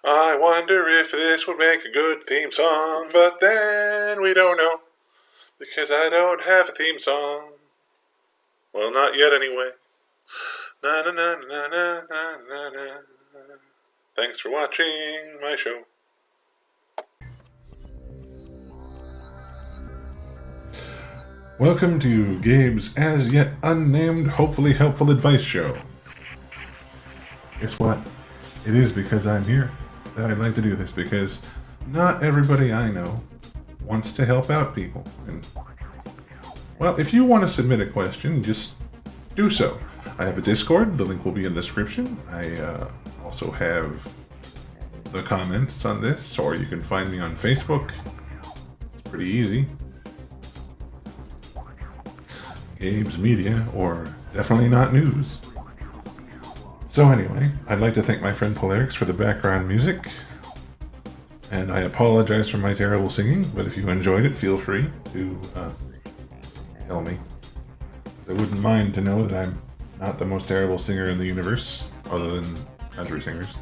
I wonder if this would make a good theme song, but then we don't know, because I don't have a theme song. Well, not yet anyway. Na na na na na na na na. Thanks for watching my show. Welcome to Gabe's as yet unnamed, hopefully helpful advice show. Guess what? It is because I'm here that I'd like to do this, because not everybody I know wants to help out people. And, well, if you want to submit a question, just do so. I have a Discord. The link will be in the description. I also have the comments on this, or you can find me on Facebook. It's pretty easy. Gabe's Media, or Definitely Not News. So anyway, I'd like to thank my friend Polerix for the background music. And I apologize for my terrible singing, but if you enjoyed it, feel free to tell me. I wouldn't mind to know that I'm not the most terrible singer in the universe, other than country singers.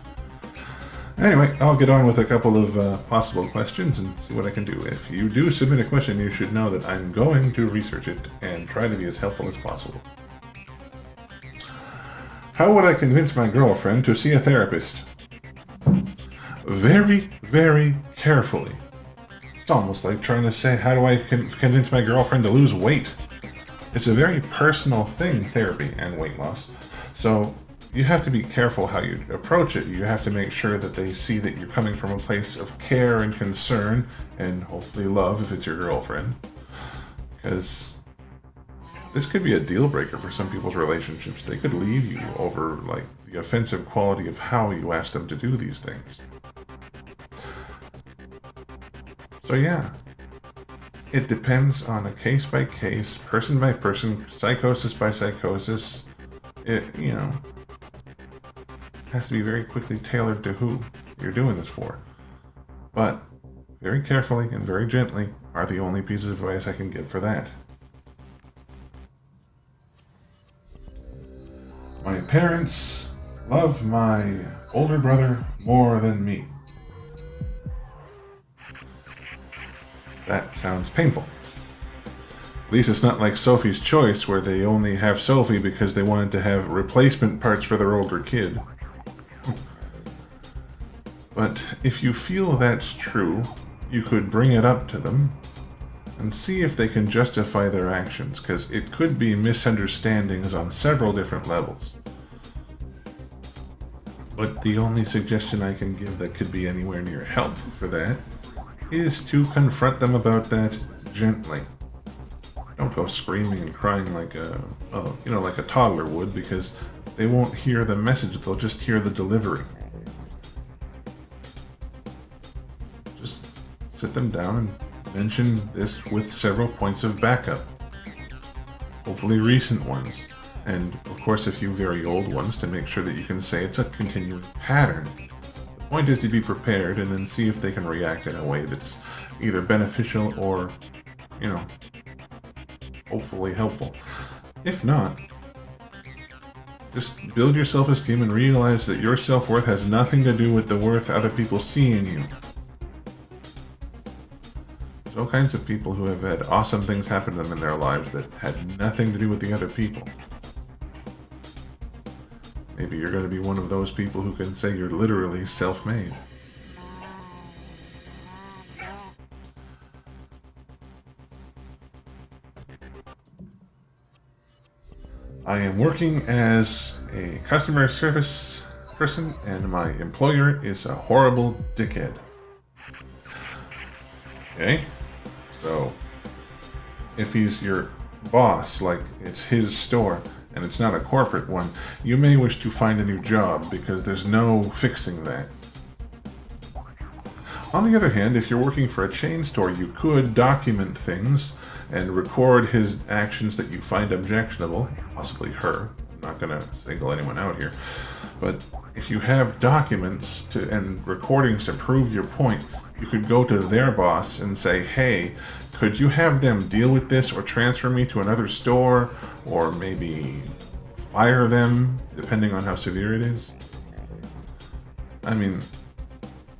Anyway, I'll get on with a couple of possible questions and see what I can do. If you do submit a question, you should know that I'm going to research it and try to be as helpful as possible. How would I convince my girlfriend to see a therapist? Very, very carefully. It's almost like trying to say, how do I convince my girlfriend to lose weight? It's a very personal thing, therapy and weight loss. So you have to be careful how you approach it. You have to make sure that they see that you're coming from a place of care and concern, and hopefully love if it's your girlfriend. Because this could be a deal breaker for some people's relationships. They could leave you over like the offensive quality of how you ask them to do these things. So yeah, it depends on a case by case, person by person, psychosis by psychosis. It, has to be very quickly tailored to who you're doing this for. But very carefully and very gently are the only pieces of advice I can give for that. My parents love my older brother more than me. That sounds painful. At least it's not like Sophie's Choice, where they only have Sophie because they wanted to have replacement parts for their older kid. But if you feel that's true, you could bring it up to them and see if they can justify their actions, because it could be misunderstandings on several different levels. But the only suggestion I can give that could be anywhere near helpful for that is to confront them about that gently. Don't go screaming and crying like like a toddler would, because they won't hear the message, they'll just hear the delivery. Just sit them down and mention this with several points of backup. Hopefully recent ones. And of course a few very old ones, to make sure that you can say it's a continuing pattern. The point is to be prepared and then see if they can react in a way that's either beneficial or, hopefully helpful. If not, just build your self-esteem and realize that your self-worth has nothing to do with the worth other people see in you. There's all kinds of people who have had awesome things happen to them in their lives that had nothing to do with the other people. Maybe you're going to be one of those people who can say you're literally self-made. I am working as a customer service person, and my employer is a horrible dickhead. Okay? So, if he's your boss, like it's his store, and it's not a corporate one, you may wish to find a new job, because there's no fixing that. On the other hand, if you're working for a chain store, you could document things and record his actions that you find objectionable, possibly her. I'm not going to single anyone out here. But if you have documents and recordings to prove your point, you could go to their boss and say, hey, could you have them deal with this or transfer me to another store, or maybe fire them, depending on how severe it is? I mean,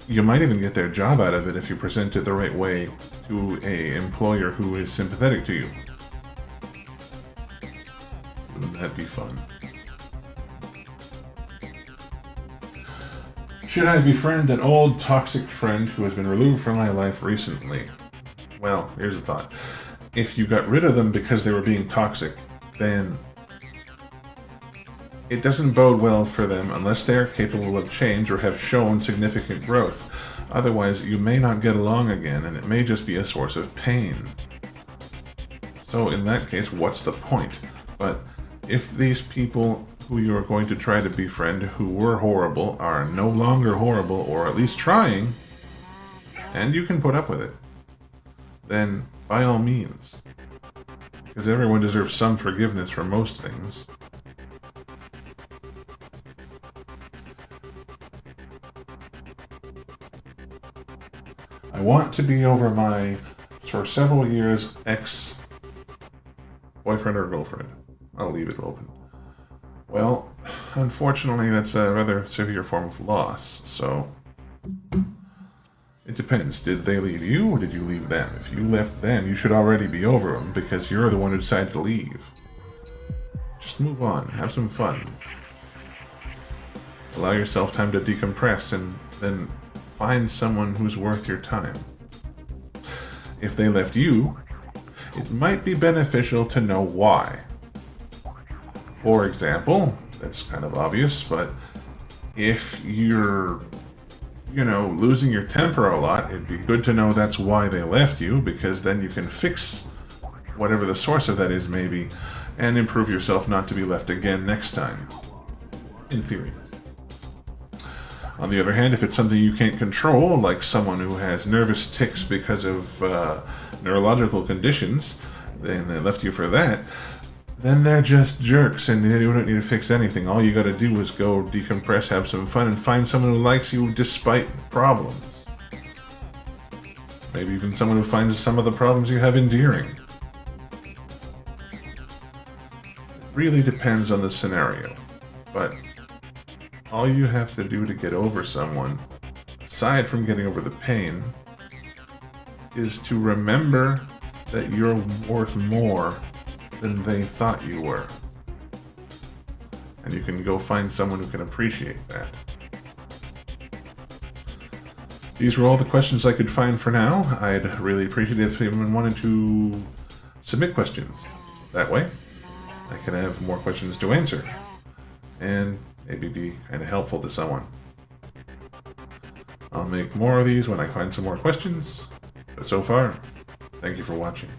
You might even get their job out of it if you present it the right way to an employer who is sympathetic to you. Wouldn't that be fun? Should I befriend an old toxic friend who has been removed from my life recently? Well, here's a thought. If you got rid of them because they were being toxic, then it doesn't bode well for them unless they are capable of change or have shown significant growth. Otherwise, you may not get along again, and it may just be a source of pain. So in that case, what's the point? But if these people who you are going to try to befriend who were horrible are no longer horrible, or at least trying, and you can put up with it, then by all means. Because everyone deserves some forgiveness for most things. I want to be over my, for several years, ex-boyfriend or girlfriend. I'll leave it open. Well, unfortunately, that's a rather severe form of loss, so it depends. Did they leave you, or did you leave them? If you left them, you should already be over them, because you're the one who decided to leave. Just move on. Have some fun. Allow yourself time to decompress, and then find someone who's worth your time. If they left you, it might be beneficial to know why. For example, that's kind of obvious, but if you're, losing your temper a lot, it'd be good to know that's why they left you, because then you can fix whatever the source of that is maybe, and improve yourself not to be left again next time. In theory. On the other hand, if it's something you can't control, like someone who has nervous tics because of neurological conditions, and they left you for that, then they're just jerks and you don't need to fix anything. All you gotta do is go decompress, have some fun, and find someone who likes you despite problems. Maybe even someone who finds some of the problems you have endearing. It really depends on the scenario, but all you have to do to get over someone, aside from getting over the pain, is to remember that you're worth more than they thought you were. And you can go find someone who can appreciate that. These were all the questions I could find for now. I'd really appreciate it if anyone wanted to submit questions. That way, I can have more questions to answer. And maybe be kind of helpful to someone. I'll make more of these when I find some more questions. But so far, thank you for watching.